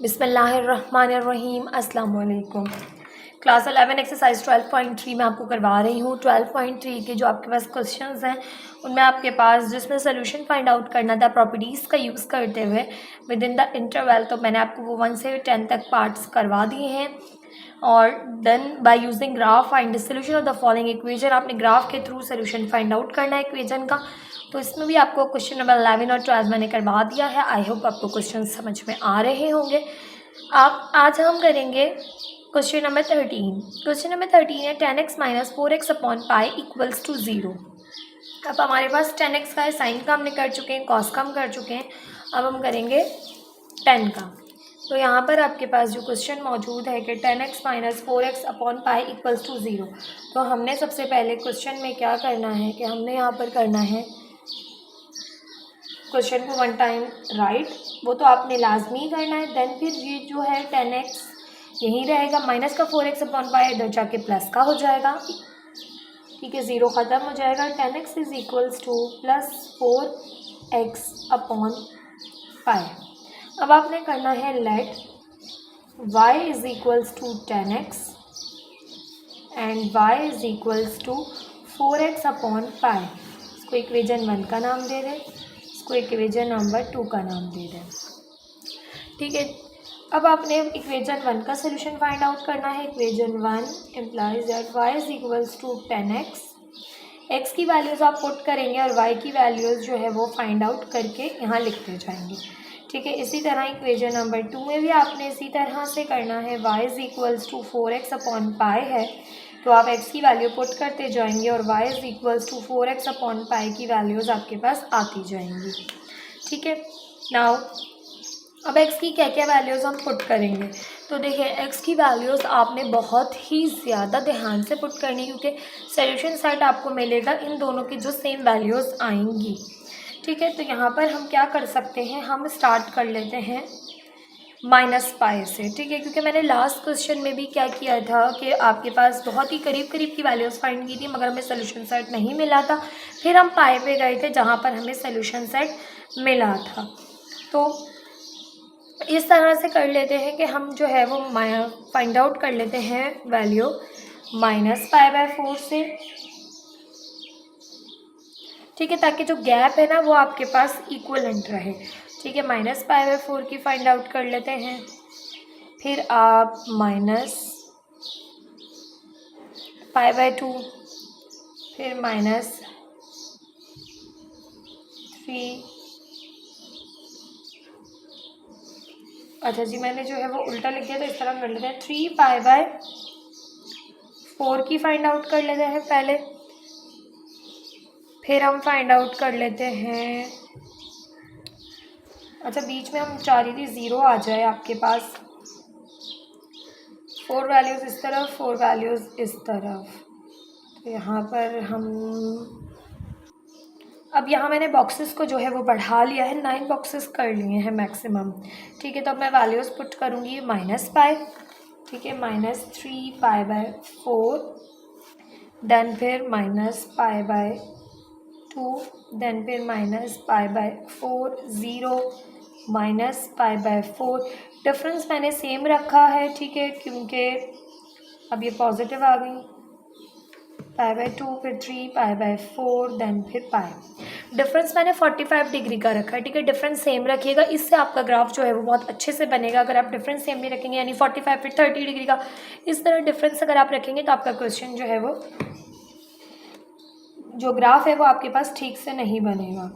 बिस्मिल्लाहिर्रहमानिर्रहीम। अस्सलाम वालेकुम। क्लास 11 एक्सरसाइज 12.3 में आपको करवा रही हूँ। 12.3 के जो आपके पास क्वेश्चंस हैं उनमें आपके पास जिसमें सोल्यूशन फाइंड आउट करना था प्रॉपर्टीज़ का यूज़ करते हुए विद इन द इंटरवल, तो मैंने आपको वो 1 से 10 तक पार्ट्स करवा दिए हैं। और then by using graph find the solution of the following equation, आपने ग्राफ के थ्रू सोल्यूशन फाइंड आउट करना है इक्वेशन का। तो इसमें भी आपको क्वेश्चन नंबर 11 और 12 मैंने करवा दिया है। आई होप आपको क्वेश्चन समझ में आ रहे होंगे। आप आज हम करेंगे क्वेश्चन नंबर 13। क्वेश्चन नंबर 13 है 10x minus 4x upon pi equals to 0। अब हमारे पास 10x का है, साइन का हमने कर चुके हैं, कॉस का हम कर चुके हैं। अब हम करेंगे 10 का। तो यहाँ पर आपके पास जो क्वेश्चन मौजूद है कि 10x minus 4x upon pi equals to 0। तो हमने सबसे पहले क्वेश्चन में क्या करना है कि हमने यहाँ पर करना है क्वेश्चन को 1 टाइम राइट, वो तो आपने लाजमी करना है। देन फिर ये जो है 10x यहीं रहेगा, माइनस का 4x अपॉन पाई इधर जाके प्लस का हो जाएगा। ठीक है, 0 ख़त्म हो जाएगा। 10x is equals to plus 4x upon pi. अब आपने करना है let y is equals to 10x and y is equals to 4x upon pi. इसको इक्वेशन 1 का नाम दे दें, इसको इक्वेशन नंबर 2 का नाम दे दें। ठीक है, अब आपने इक्वेशन 1 का सोल्यूशन फाइंड आउट करना है। Equation 1 implies that y is equals to 10x। x की वैल्यूज़ आप पुट करेंगे और y की वैल्यूज़ जो है वो फाइंड आउट करके यहाँ लिखते जाएंगे। ठीक है, इसी तरह इक्वेशन नंबर 2 में भी आपने इसी तरह से करना है। y is equals to 4x upon pi है, तो आप x की वैल्यू पुट करते जाएंगे और y is equals to 4x upon pi की वैल्यूज़ आपके पास आती जाएंगी। ठीक है, नाउ अब x की क्या क्या वैल्यूज़ हम पुट करेंगे। तो देखिए x की वैल्यूज़ आपने बहुत ही ज़्यादा ध्यान से पुट करनी, क्योंकि सोल्यूशन सेट आपको मिलेगा इन दोनों की जो सेम वैल्यूज़ आएंगी। ठीक है, तो यहाँ पर हम क्या कर सकते हैं, हम स्टार्ट कर लेते हैं माइनस पाई से। ठीक है, क्योंकि मैंने लास्ट क्वेश्चन में भी क्या किया था कि आपके पास बहुत ही करीब करीब की वैल्यूज़ फाइंड की थी मगर हमें सोल्यूशन सेट नहीं मिला था। फिर हम पाई पे गए थे जहाँ पर हमें सोल्यूशन सेट मिला था। तो इस तरह से कर लेते हैं कि हम जो है वो फाइंड आउट कर लेते हैं वैल्यू माइनस पाई बाय 4 से। ठीक है, ताकि जो गैप है ना वो आपके पास इक्वलेंट रहे। ठीक है, माइनस पाई बाय 4 की फाइंड आउट कर लेते हैं। फिर आप माइनस पाई बाय 2, फिर माइनस 3। अच्छा जी, मैंने जो है वो उल्टा लिख दिया, तो इस तरह कर लेते हैं। 3 पाई बाय 4 की फाइंड आउट कर लेते हैं पहले। फिर हम फाइंड आउट कर लेते हैं, अच्छा बीच में हम चाह रही थी 0 आ जाए आपके पास। 4 वैल्यूज़ इस तरफ, 4 वैल्यूज़ इस तरफ। तो यहाँ पर हम अब यहाँ मैंने बॉक्सेस को जो है वो बढ़ा लिया है, 9 बॉक्सेस कर लिए हैं मैक्सिमम। ठीक है, तो अब मैं वैल्यूज़ पुट करूँगी माइनस पाई। ठीक है, माइनस 3 पाई बाय 4, देन फिर माइनस पाई बाय 2, देन फिर minus pi by 4, 0 minus pi by 4। Difference मैंने सेम रखा है। ठीक है, क्योंकि अब ये पॉजिटिव आ गई। पाई बाय 2, फिर 3 पाई बाय 4, देन फिर पाई। डिफरेंस मैंने 45 डिग्री का रखा है। ठीक है, डिफरेंस सेम रखिएगा, इससे आपका ग्राफ जो है वो बहुत अच्छे से बनेगा। अगर आप डिफरेंस सेम नहीं रखेंगे यानी 45 फिर 30 डिग्री का इस तरह डिफरेंस अगर आप रखेंगे तो आपका क्वेश्चन जो है वो जो ग्राफ है वो आपके पास ठीक से नहीं बनेगा।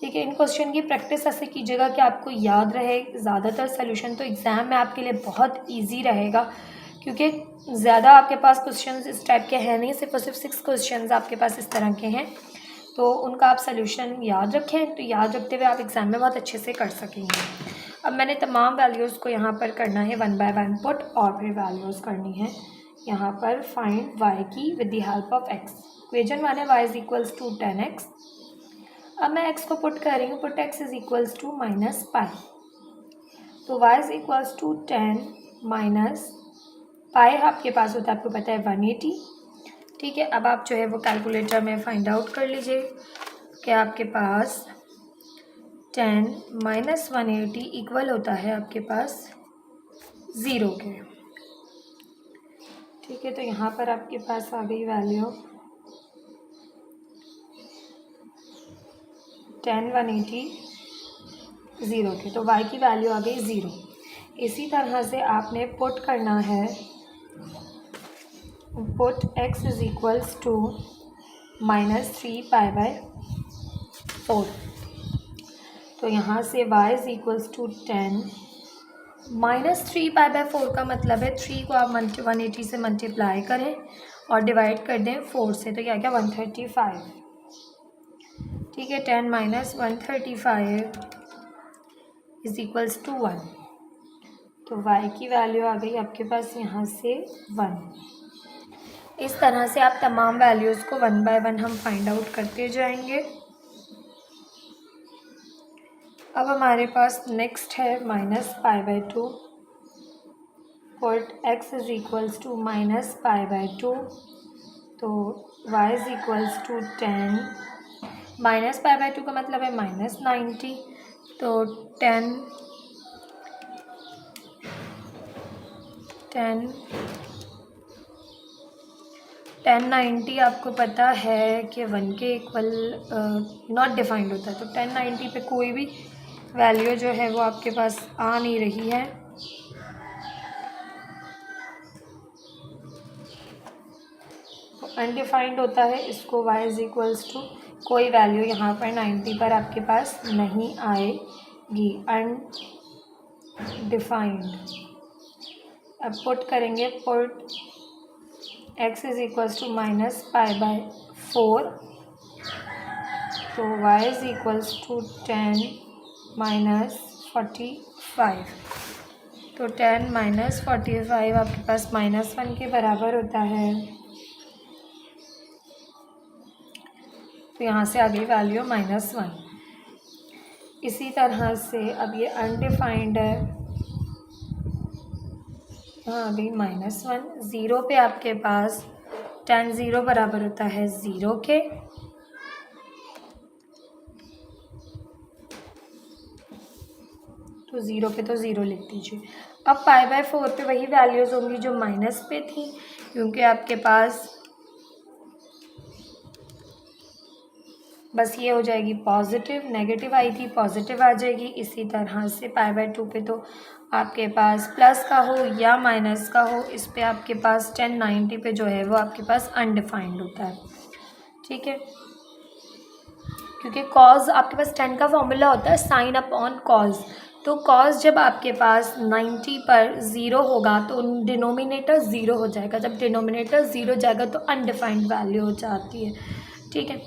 ठीक है, इन क्वेश्चन की प्रैक्टिस ऐसे कीजिएगा कि आपको याद रहे। ज़्यादातर सोल्यूशन तो एग्ज़ाम में आपके लिए बहुत इजी रहेगा, क्योंकि ज़्यादा आपके पास क्वेश्चंस इस टाइप के हैं नहीं, सिर्फ और सिर्फ 6 क्वेश्चंस आपके पास इस तरह के हैं। तो उनका आप सोल्यूशन याद रखें, तो याद रखते हुए आप एग्ज़ाम में बहुत अच्छे से कर सकेंगे। अब मैंने तमाम वैल्यूज़ को यहाँ पर करना है 1 बाय 1 पुट, और फिर वैल्यूज़ करनी है यहाँ पर फाइंड y की with the help of x। Equation 1 है y is equals to 10x। अब मैं x को पुट कर रही हूँ, put x is equals to minus pi. तो y is equals to 10 minus pi आपके पास होता है, आपको पता है 180। ठीक है, अब आप जो है वो कैलकुलेटर में फाइंड आउट कर लीजिए कि आपके पास 10 माइनस 180 इक्वल होता है आपके पास 0 के। ठीक है, तो यहाँ पर आपके पास आ गई वैल्यू 10 180 0 के, तो y की वैल्यू आ गई 0। इसी तरह से आपने पुट करना है, put x is equals to -3π/4। तो यहाँ से y इज इक्वल्स टू 10 -3π/4 का मतलब है 3 को आप 180 से मल्टीप्लाई करें और डिवाइड कर दें 4 से, तो क्या क्या 135। ठीक है, 10 माइनस 135 इज इक्वल्स टू 1। तो y की वैल्यू आ गई आपके पास यहाँ से 1। इस तरह से आप तमाम वैल्यूज़ को 1 बाय 1 हम फाइंड आउट करते जाएंगे। अब हमारे पास नेक्स्ट है -π/2। Put x is equals to -π/2, तो y इज इक्वल्स टू 10। -π/2 का मतलब है -90, तो 1090 आपको पता है कि 1 के इक्वल नॉट डिफाइंड होता है, तो 1090 पे कोई भी वैल्यू जो है वो आपके पास आ नहीं रही है। अनडिफाइंड होता है, इसको y इज इक्वल्स टू कोई वैल्यू यहाँ पर 90 पर आपके पास नहीं आएगी, अनडिफाइंड। अब पुट करेंगे, put x is equals to -π/4, तो y इज इक्वल्स टू 10 -45। तो 10 -45 आपके पास -1 के बराबर होता है, तो यहाँ से आ गई वैल्यू -1। इसी तरह से अब ये अनडिफाइंड है, यहाँ आ गई -1। 0 पे आपके पास 10 0 बराबर होता है 0 के, तो 0 पे तो 0 लिख दीजिए। अब π/4 पे वही वैल्यूज़ होंगी जो माइनस पे थी, क्योंकि आपके पास बस ये हो जाएगी पॉजिटिव, नेगेटिव आई थी पॉजिटिव आ जाएगी। इसी तरह से π/2 पे तो आपके पास प्लस का हो या माइनस का हो, इस पे आपके पास 1090 पे जो है वो आपके पास अनडिफाइंड होता है। ठीक है, क्योंकि कॉज आपके पास 10 का फॉर्मूला होता है साइन अपॉन कॉज, तो कॉज जब आपके पास 90 पर 0 होगा तो डिनोमिनेटर 0 हो जाएगा, जब डिनोमिनेटर 0 जाएगा तो अनडिफाइंड वैल्यू हो जाती है। ठीक है,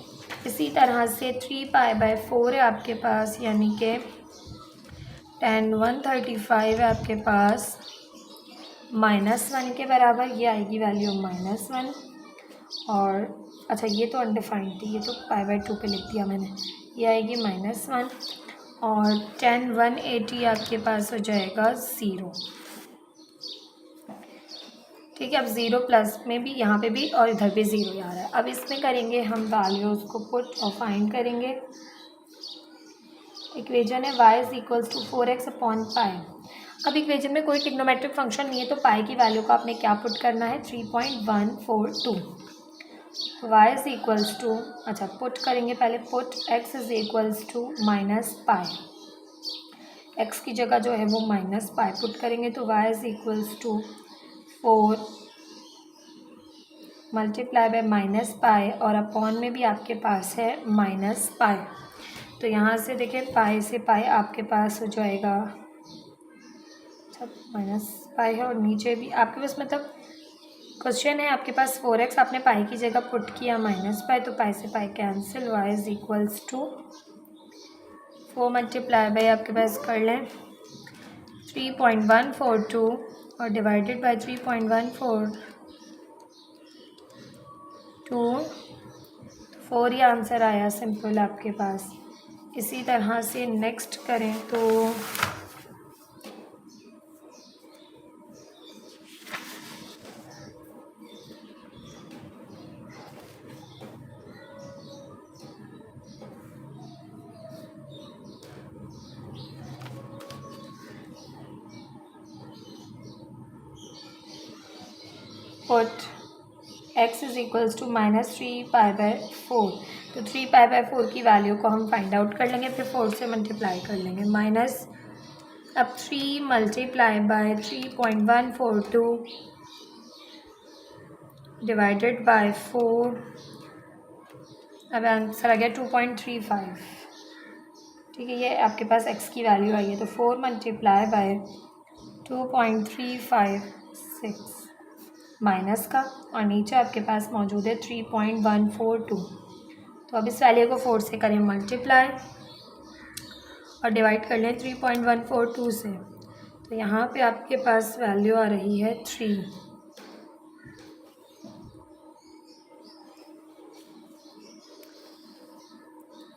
इसी तरह से 3π/4 है आपके पास, यानी कि 10 135 है आपके पास -1 के बराबर, ये आएगी वैल्यू -1। और अच्छा ये तो अनडिफाइंड थी, ये तो π/2 पे लिख दिया मैंने, ये आएगी -1 और 10 180 आपके पास हो जाएगा 0। ठीक है, अब 0 प्लस में भी यहाँ पे भी और इधर भी 0 आ रहा है। अब इसमें करेंगे हम वैल्यूज़ को पुट और फाइंड करेंगे। इक्वेशन है y is equals to 4x/π। अब इक्वेशन में कोई ट्रिग्नोमेट्रिक फंक्शन नहीं है, तो पाई की वैल्यू को आपने क्या पुट करना है 3.142। तो y इज इक्वल्स टू, अच्छा पुट करेंगे पहले, put x is equals to -π, x की जगह जो है वो -π पुट करेंगे, तो y is equals to 4 multiply by -π और अपॉन में भी आपके पास है -π। तो यहाँ से देखें पाई से पाई आपके पास हो जाएगा, अच्छा -π है और नीचे भी आपके पास, मतलब क्वेश्चन है आपके पास 4x आपने पाई की जगह पुट किया -π, तो पाई से pi cancel, y is equals to 4 multiply by आपके पास कर लें 3.142 और डिवाइडेड बाय 3.142, 4 ही आंसर आया सिंपल आपके पास। इसी तरह से नेक्स्ट करें तो put x is equals to -3π/4। तो 3π/4 की वैल्यू को हम फाइंड आउट कर लेंगे, फिर 4 से मल्टीप्लाई कर लेंगे। माइनस अब 3 मल्टीप्लाई बाय 3.142 डिवाइडेड बाय 4, अब आंसर आ गया 2.35। ठीक है, ये आपके पास x की वैल्यू आई है। तो 4 मल्टीप्लाई बाय 2.356 माइनस का, और नीचे आपके पास मौजूद है 3.142। तो अब इस वैल्यू को 4 से करें मल्टीप्लाई और डिवाइड कर लें 3.142 से। तो यहाँ पे आपके पास वैल्यू आ रही है 3।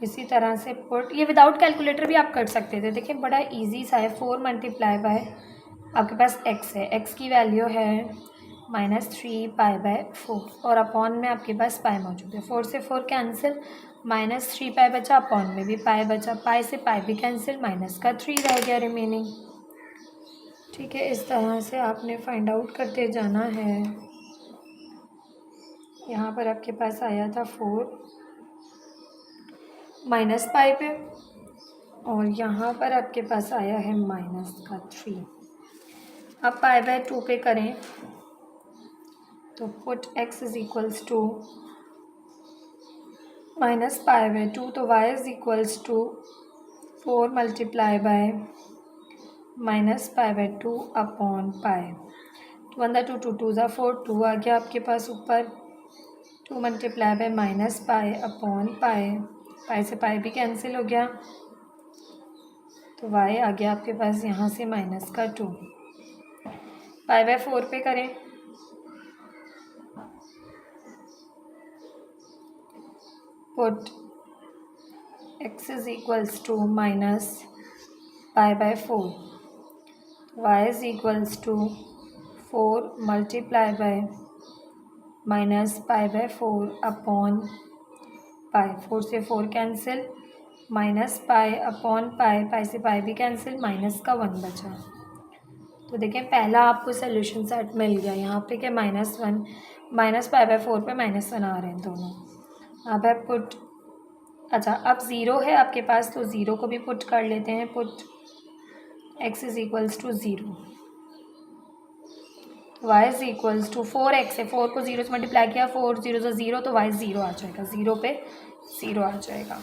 इसी तरह से पुट, ये विदाउट कैलकुलेटर भी आप कर सकते थे। देखिए बड़ा इजी सा है। 4 मल्टीप्लाई बाय आपके पास x है, x की वैल्यू है -3π/4 और अपॉन में आपके पास पाई मौजूद है। 4 से 4 कैंसिल, -3π बचा, अपॉन में भी पाई बचा, पाई से पाई भी कैंसिल, माइनस का 3 रह गया रिमेनिंग। ठीक है, इस तरह से आपने फाइंड आउट करते जाना है। यहाँ पर आपके पास आया था 4 माइनस पाई पे, और यहाँ पर आपके पास आया है माइनस का 3। अब π/2 पे करें तो put x is equals to -π/2, तो y is equals to 4 multiply by -π/2 upon pi. 2 × 2 2 2 4, 2 आ गया आपके पास ऊपर। 2 multiply by -π upon pi, pi से पाई भी कैंसिल हो गया, तो y आ गया आपके पास यहाँ से -2। π/4 पे करें put x is equals to -π/4, y is equals to 4 multiply by -π/4 upon pi. 4 से 4 कैंसिल, -π अपॉन पाई, पाई से पाई भी कैंसिल, माइनस का 1 बचा। तो देखें पहला आपको सोल्यूशन सेट मिल गया। यहाँ पे क्या -1, -π/4 पे -1 आ रहे हैं दोनों। अब है पुट, अच्छा अब 0 है आपके पास, तो 0 को भी पुट कर लेते हैं। Put x is equals to 0, y is equals to 4x है, 4 को 0 से मल्टीप्लाई किया, 4 0 से 0, तो y 0 आ जाएगा, 0 पे 0 आ जाएगा।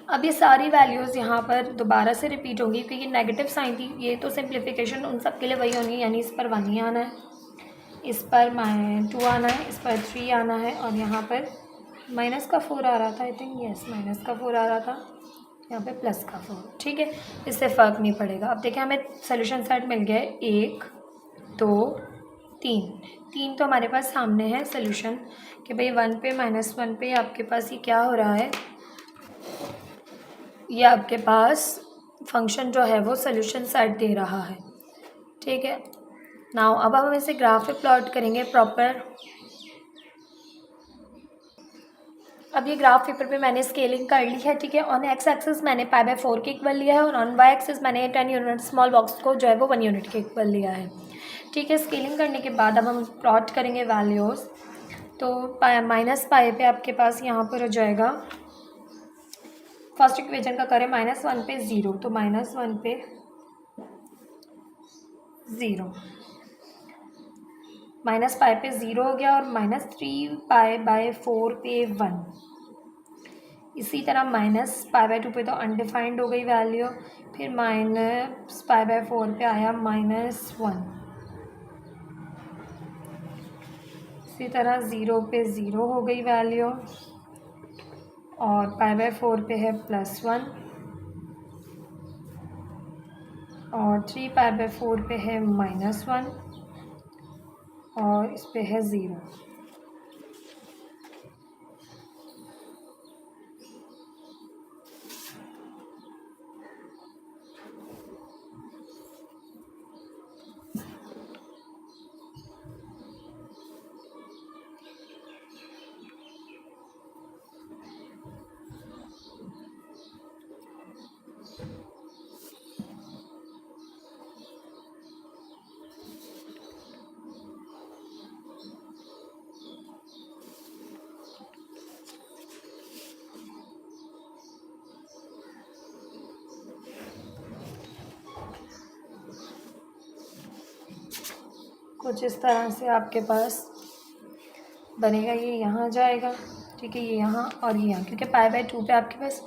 अब ये सारी वैल्यूज़ यहाँ पर दोबारा से रिपीट होंगी क्योंकि ये नेगेटिव साइन थी। ये तो सिंप्लीफिकेशन उन सब के लिए वही होनी है, यानी इस पर 1 ही आना है, इस पर -2 आना है, इस पर 3 आना है, और यहाँ पर -4 आ रहा था, आई थिंक यस -4 आ रहा था, यहाँ पे +4। ठीक है, इससे फ़र्क नहीं पड़ेगा। अब देखिए हमें सोल्यूशन सेट मिल गया है 1 2 3 तो हमारे पास सामने है सोल्यूशन कि भाई 1 पे -1 पे आपके पास ये क्या हो रहा है, ये आपके पास फंक्शन जो है वो सोल्यूशन सेट दे रहा है। ठीक है, नाउ अब हम इसे ग्राफ पे प्लॉट करेंगे प्रॉपर। अब ये ग्राफ पेपर पे मैंने स्केलिंग कर ली है। ठीक है, ऑन एक्स एक्सिस मैंने π/4 के इक्वल लिया है, और ऑन वाई एक्सिस मैंने 10 यूनिट स्मॉल बॉक्स को जो है वो 1 यूनिट के इक्वल लिया है। ठीक है, स्केलिंग करने के बाद अब हम प्लॉट करेंगे वैल्यूज़। तो -π पे आपके पास यहाँ पर हो जाएगा, फर्स्ट इक्वेशन का करें -1 पे 0, तो -1 पे 0, -π पे 0 हो गया, और -3π/4 पे 1। इसी तरह -π/2 पे तो अनडिफाइंड हो गई वैल्यू, फिर -π/4 पे आया -1। इसी तरह 0 पे 0 हो गई वैल्यू, और π/4 पे है +1, और 3π/4 पे है -1, और इस पे है 0। कुछ इस तरह से आपके पास बनेगा। ये यहाँ जाएगा, ठीक है, ये यहाँ और ये यहाँ, क्योंकि π/2 पे आपके पास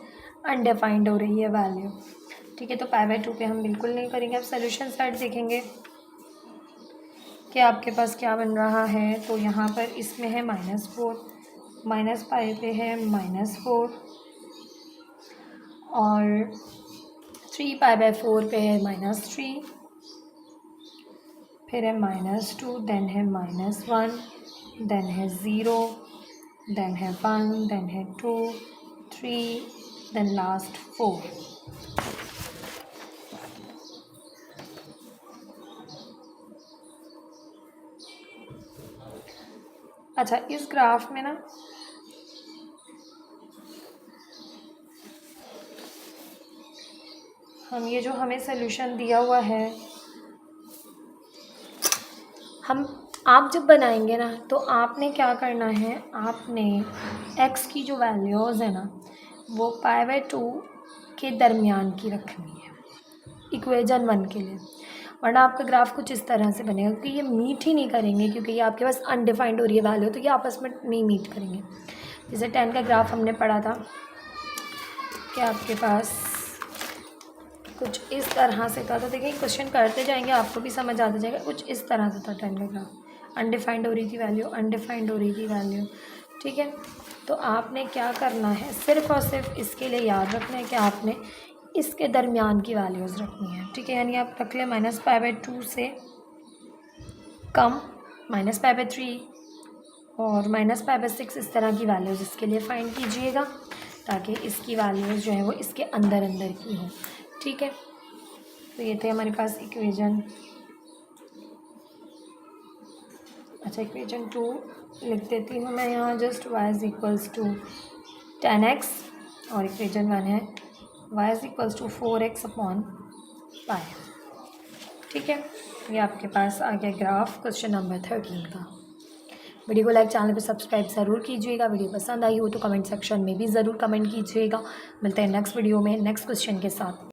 अनडिफाइंड हो रही है वैल्यू, ठीक है। तो π/2 पे हम बिल्कुल नहीं करेंगे। अब सोल्यूशन साइड देखेंगे कि आपके पास क्या बन रहा है। तो यहाँ पर इसमें है -4, -π पे है -4 और 3π/4 पे है -3, फिर है -2, देन है -1, देन है 0, देन है 1, देन है 2, 3, देन लास्ट 4। अच्छा, इस ग्राफ में ना हम ये जो हमें सोल्यूशन दिया हुआ है, आप जब बनाएंगे ना तो आपने क्या करना है, आपने x की जो वैल्यूज़ है ना वो π/2 के दरमियान की रखनी है इक्वेशन 1 के लिए, वरना आपका ग्राफ कुछ इस तरह से बनेगा, क्योंकि ये मीट ही नहीं करेंगे, क्योंकि ये आपके पास अनडिफाइंड हो रही है वैल्यू, तो ये आपस में नहीं मीट करेंगे। जैसे 10 का ग्राफ हमने पढ़ा था कि आपके पास कुछ इस तरह से था, तो देखिए क्वेश्चन करते जाएंगे आपको भी समझ आता जाएगा। कुछ इस तरह से था 10 का ग्राफ, अनडिफाइंड हो रही थी वैल्यू, अनडिफाइंड हो रही थी वैल्यू, ठीक है। तो आपने क्या करना है, सिर्फ और सिर्फ इसके लिए याद रखना है कि आपने इसके दरमियान की वैल्यूज़ रखनी है, ठीक है। यानी आप रख लें -π/2 से कम, -π/3 और -π/6, इस तरह की वैल्यूज़ इसके लिए फाइंड कीजिएगा, ताकि इसकी वैल्यूज़ जो है वो इसके अंदर अंदर की हों, ठीक है। तो ये थे हमारे पास इक्वेशन। अच्छा, इक्वेशन 2 लिख देती हूँ मैं यहाँ जस्ट, y = 10x और इक्वेशन 1 है y = 4x/π, ठीक है। ये आपके पास आ गया ग्राफ क्वेश्चन नंबर 13 का। वीडियो को लाइक, चैनल को सब्सक्राइब ज़रूर कीजिएगा। वीडियो पसंद आई हो तो कमेंट सेक्शन में भी ज़रूर कमेंट कीजिएगा। मिलते हैं नेक्स्ट वीडियो में नेक्स्ट क्वेश्चन के साथ।